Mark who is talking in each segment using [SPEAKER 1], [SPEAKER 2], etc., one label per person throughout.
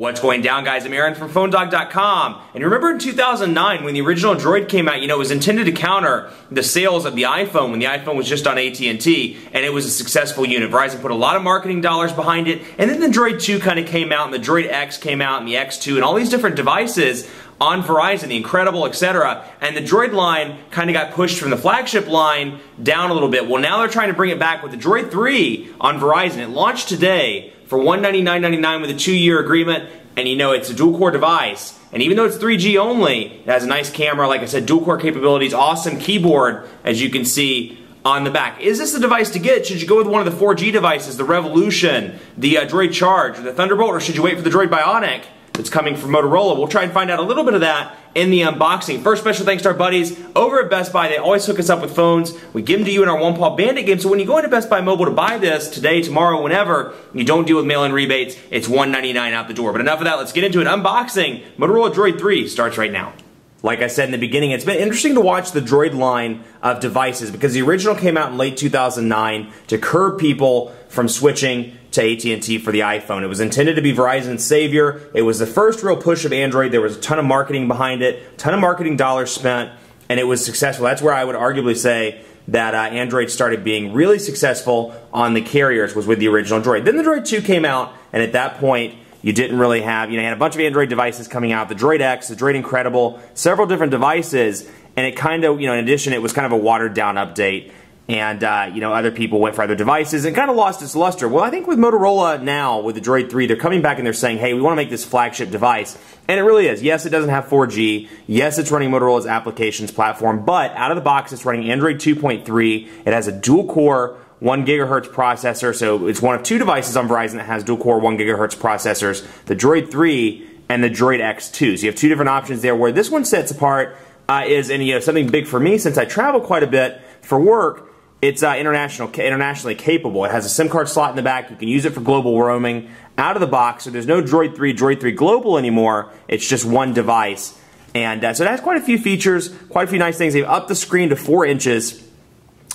[SPEAKER 1] What's going down, guys? I'm Aaron from PhoneDog.com. And remember in 2009 when the original Droid came out, it was intended to counter the sales of the iPhone when the iPhone was just on AT&T, and it was a successful unit. Verizon put a lot of marketing dollars behind it, and then the Droid 2 kind of came out, and the Droid X came out, and the X2, and all these different devices on Verizon, the Incredible, etc. And the Droid line kind of got pushed from the flagship line down a little bit. Well, now they're trying to bring it back with the Droid 3 on Verizon. It launched today for $199.99 with a 2-year agreement, and it's a dual-core device. And even though it's 3G only, it has a nice camera, like I said, dual-core capabilities, awesome keyboard, as you can see on the back. Is this the device to get? Should you go with one of the 4G devices, the Revolution, the Droid Charge, or the Thunderbolt, or should you wait for the Droid Bionic that's coming from Motorola? We'll try and find out a little bit of that in the unboxing. First, special thanks to our buddies over at Best Buy. They always hook us up with phones. We give them to you in our One Paw Bandit game, so when you go into Best Buy Mobile to buy this today, tomorrow, whenever, you don't deal with mail-in rebates. It's $199 out the door. But enough of that. Let's get into it. Unboxing Motorola Droid 3 starts right now. Like I said in the beginning, it's been interesting to watch the Droid line of devices because the original came out in late 2009 to curb people from switching to AT&T for the iPhone. It was intended to be Verizon's savior. It was the first real push of Android. There was a ton of marketing behind it, a ton of marketing dollars spent, and it was successful. That's where I would arguably say that Android started being really successful on the carriers, was with the original Droid. Then the Droid 2 came out, and at that point, you didn't really have, you had a bunch of Android devices coming out, the Droid X, the Droid Incredible, several different devices, and it kind of, in addition, it was kind of a watered down update, and, other people went for other devices and kind of lost its luster. Well, I think with Motorola now, with the Droid 3, they're coming back and they're saying, hey, we want to make this flagship device, and it really is. Yes, it doesn't have 4G, yes, it's running Motorola's applications platform, but out of the box, it's running Android 2.3, it has a dual-core 1 gigahertz processor, so it's one of 2 devices on Verizon that has dual-core 1 gigahertz processors, the Droid 3 and the Droid X2. So you have 2 different options there. Where this one sets apart is, and something big for me, since I travel quite a bit for work, it's internationally capable. It has a SIM card slot in the back. You can use it for global roaming out of the box, so there's no Droid 3 Global anymore. It's just one device. And so it has quite a few features, quite a few nice things. They've upped the screen to 4 inches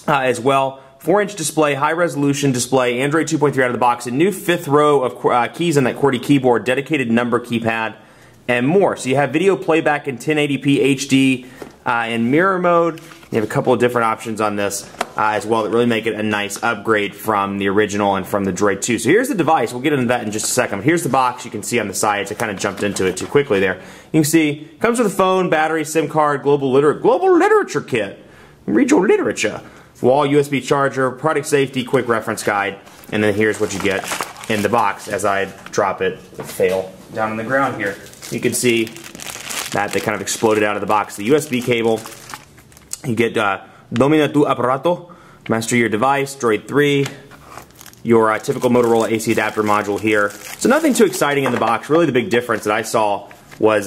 [SPEAKER 1] as well. 4-inch display, high-resolution display, Android 2.3 out of the box, a new 5th row of keys on that QWERTY keyboard, dedicated number keypad, and more. So you have video playback in 1080p HD in mirror mode. You have a couple of different options on this as well that really make it a nice upgrade from the original and from the Droid 2. So here's the device. We'll get into that in just a second. Here's the box. You can see on the sides. I kind of jumped into it too quickly there. You can see it comes with a phone, battery, SIM card, global literature kit. Read your literature. Wall USB charger, product safety, quick reference guide, and then here's what you get in the box as I drop it, fail, down on the ground here. You can see that they kind of exploded out of the box. The USB cable, you get Domina tu aparato, master your device, Droid 3, your typical Motorola AC adapter module here. So nothing too exciting in the box. Really the big difference that I saw was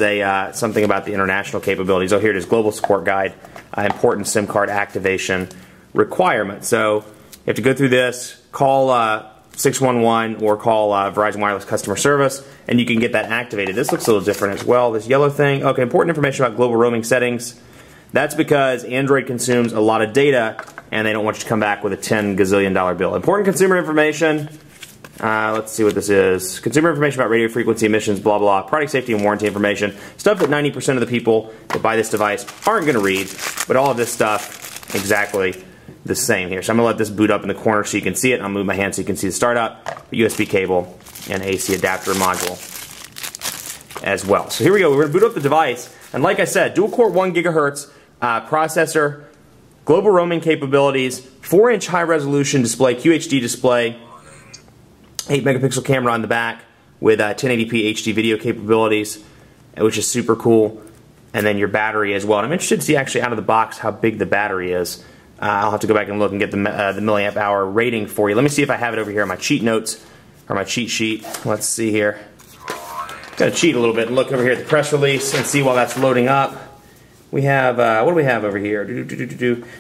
[SPEAKER 1] something about the international capabilities. Oh, here it is, global support guide, important SIM card activation requirement. So you have to go through this, call 611 or call Verizon Wireless customer service, and you can get that activated. This looks a little different as well. This yellow thing, okay, important information about global roaming settings. That's because Android consumes a lot of data and they don't want you to come back with a $10 gazillion bill. Important consumer information. Let's see what this is. Consumer information about radio frequency emissions, blah blah. Product safety and warranty information. Stuff that 90% of the people that buy this device aren't going to read, but all of this stuff exactly the same here. So I'm going to let this boot up in the corner so you can see it. I'll move my hand so you can see the startup, the USB cable, and AC adapter module as well. So here we go. We're going to boot up the device. And like I said, dual-core 1 gigahertz processor, global roaming capabilities, 4-inch high-resolution display, QHD display, 8-megapixel camera on the back with 1080p HD video capabilities, which is super cool. And then your battery as well. And I'm interested to see actually out of the box how big the battery is. I'll have to go back and look and get the milliamp hour rating for you. Let me see if I have it over here on my cheat notes or my cheat sheet. Let's see here. Got to cheat a little bit and look over here at the press release and see while that's loading up. We have, what do we have over here?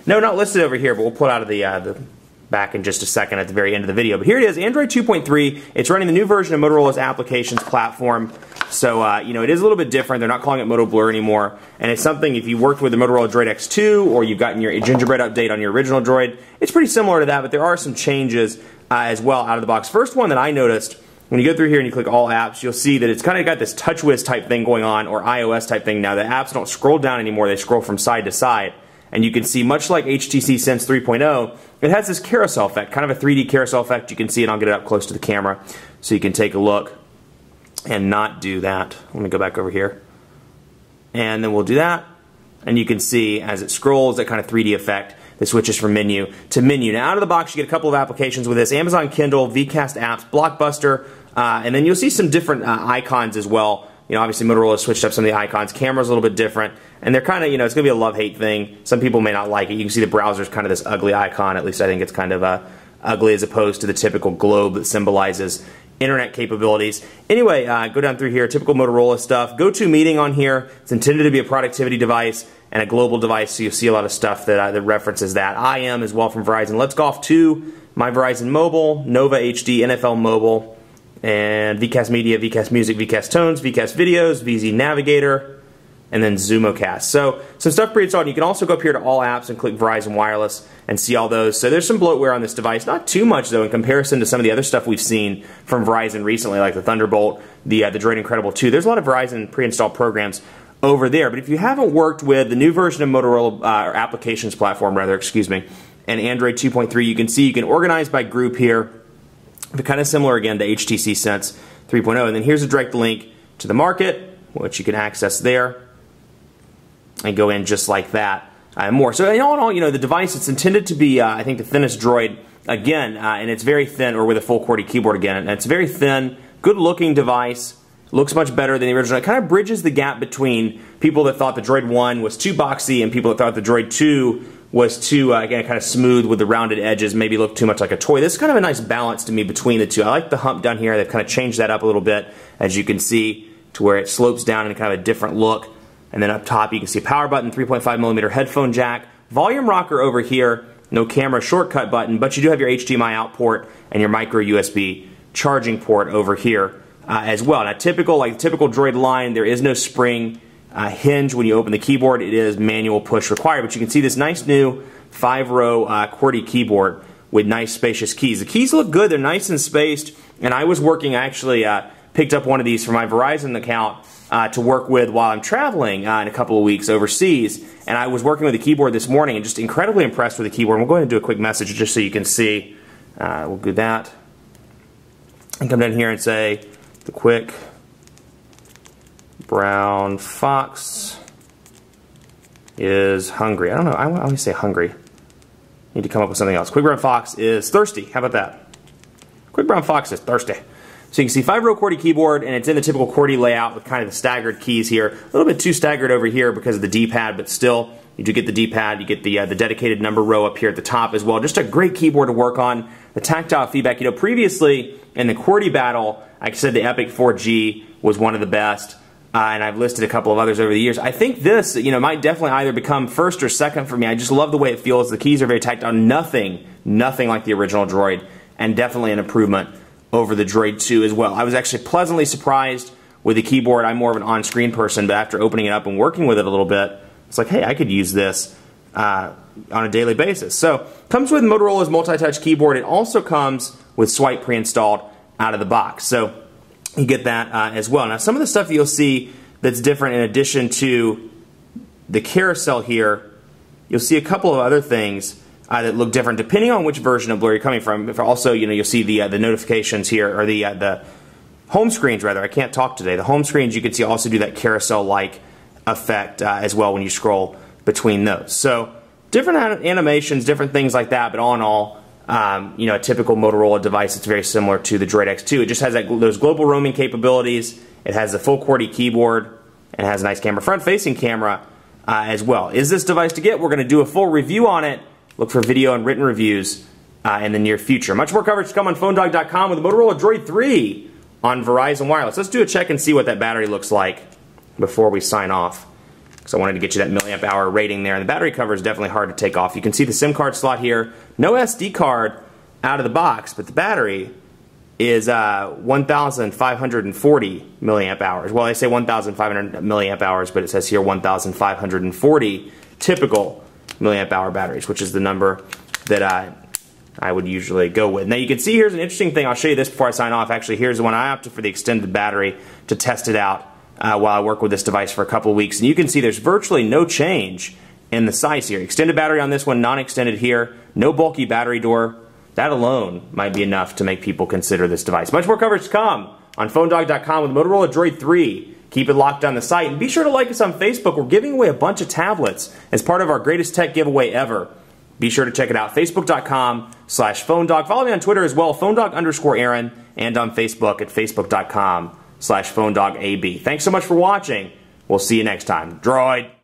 [SPEAKER 1] No, not listed over here, but we'll pull it out of the back in just a second at the very end of the video. But here it is, Android 2.3. It's running the new version of Motorola's applications platform. So, it is a little bit different. They're not calling it Moto Blur anymore. And it's something, if you worked with the Motorola DROID X2 or you've gotten your Gingerbread update on your original Droid, it's pretty similar to that, but there are some changes as well out of the box. First one that I noticed when you go through here and you click all apps, you'll see that it's kind of got this TouchWiz type thing going on, or iOS type thing now. The apps don't scroll down anymore, they scroll from side to side. And you can see, much like HTC Sense 3.0, it has this carousel effect, kind of a 3D carousel effect. You can see it, I'll get it up close to the camera so you can take a look and not do that. Let me go back over here. And then we'll do that. And you can see as it scrolls, that kind of 3D effect. It switches from menu to menu. Now, out of the box, you get a couple of applications with this. Amazon Kindle, Vcast apps, Blockbuster, and then you'll see some different icons as well. You know, obviously Motorola switched up some of the icons. Camera's a little bit different. And they're kind of, you know, it's going to be a love-hate thing. Some people may not like it. You can see the browser's kind of this ugly icon. At least I think it's kind of ugly as opposed to the typical globe that symbolizes internet capabilities. Anyway, go down through here, typical Motorola stuff. GoToMeeting on here. It's intended to be a productivity device and a global device, so you'll see a lot of stuff that references that. IM as well from Verizon. Let's Golf 2, My Verizon Mobile, Nova HD, NFL Mobile, and Vcast Media, Vcast Music, Vcast Tones, Vcast Videos, VZ Navigator, and then ZoomoCast. So some stuff pre-installed. You can also go up here to all apps and click Verizon Wireless and see all those. So there's some bloatware on this device. Not too much though in comparison to some of the other stuff we've seen from Verizon recently, like the Thunderbolt, the Droid Incredible 2. There's a lot of Verizon pre-installed programs over there. But if you haven't worked with the new version of Motorola, or applications platform rather, excuse me, and Android 2.3, you can see you can organize by group here. But kind of similar again to HTC Sense 3.0. And then here's a direct link to the market, which you can access there and go in just like that and more. So in all, you know, the device, it's intended to be, I think, the thinnest Droid again, and it's very thin, or with a full QWERTY keyboard again, and it's very thin, good looking device, looks much better than the original. It kind of bridges the gap between people that thought the Droid 1 was too boxy and people that thought the Droid 2 was too, again, kind of smooth with the rounded edges, maybe looked too much like a toy. This is kind of a nice balance to me between the two. I like the hump down here. They've kind of changed that up a little bit, as you can see, to where it slopes down in kind of a different look. And then up top, you can see a power button, 3.5mm headphone jack, volume rocker over here, no camera shortcut button, but you do have your HDMI out port and your micro USB charging port over here as well. Now, typical, like the typical Droid line, there is no spring hinge when you open the keyboard. It is manual push required, but you can see this nice new 5-row QWERTY keyboard with nice spacious keys. The keys look good. They're nice and spaced, and I was working, I actually picked up one of these for my Verizon account to work with while I'm traveling in a couple of weeks overseas, and I was working with the keyboard this morning and just incredibly impressed with the keyboard. We'll go ahead and do a quick message just so you can see. We'll do that and come down here and say the quick brown fox is hungry. I don't know, I always say hungry. Need to come up with something else. Quick brown fox is thirsty. How about that? Quick brown fox is thirsty. So you can see 5-row QWERTY keyboard, and it's in the typical QWERTY layout with kind of the staggered keys here. A little bit too staggered over here because of the D-pad, but still, you do get the D-pad. You get the dedicated number row up here at the top as well. Just a great keyboard to work on. The tactile feedback. You know, previously in the QWERTY battle, like I said, the Epic 4G was one of the best, and I've listed a couple of others over the years. I think this, you know, might definitely either become first or second for me. I just love the way it feels. The keys are very tactile. Nothing like the original Droid, and definitely an improvement over the Droid 2 as well. I was actually pleasantly surprised with the keyboard. I'm more of an on-screen person, but after opening it up and working with it a little bit, it's like, hey, I could use this on a daily basis. So, comes with Motorola's multi-touch keyboard. It also comes with Swipe pre-installed out of the box. So, you get that as well. Now, some of the stuff you'll see that's different in addition to the carousel here, you'll see a couple of other things that look different depending on which version of Blur you're coming from. If also, you know, you'll see the notifications here, or the home screens rather. I can't talk today. The home screens you can see also do that carousel-like effect as well when you scroll between those. So different animations, different things like that. But all in all, you know, a typical Motorola device, it's very similar to the Droid X2. It just has those global roaming capabilities. It has the full QWERTY keyboard, and it has a nice camera, front-facing camera as well. Is this device to get? We're going to do a full review on it. Look for video and written reviews in the near future. Much more coverage to come on PhoneDog.com with the Motorola DROID 3 on Verizon Wireless. Let's do a check and see what that battery looks like before we sign off, because I wanted to get you that milliamp hour rating there. And the battery cover is definitely hard to take off. You can see the SIM card slot here. No SD card out of the box, but the battery is 1,540 milliamp hours. Well, they say 1,500 milliamp hours, but it says here 1,540 typical milliamp hour batteries, which is the number that I would usually go with. Now you can see here's an interesting thing. I'll show you this before I sign off. Actually, here's the one I opted for the extended battery to test it out while I work with this device for a couple of weeks. And you can see there's virtually no change in the size here. Extended battery on this one, non-extended here. No bulky battery door. That alone might be enough to make people consider this device. Much more coverage to come on PhoneDog.com with Motorola DROID 3. Keep it locked on the site. And be sure to like us on Facebook. We're giving away a bunch of tablets as part of our greatest tech giveaway ever. Be sure to check it out. Facebook.com/PhoneDog. Follow me on Twitter as well, PhoneDog_Aaron, and on Facebook at Facebook.com/PhoneDogAB. Thanks so much for watching. We'll see you next time. Droid.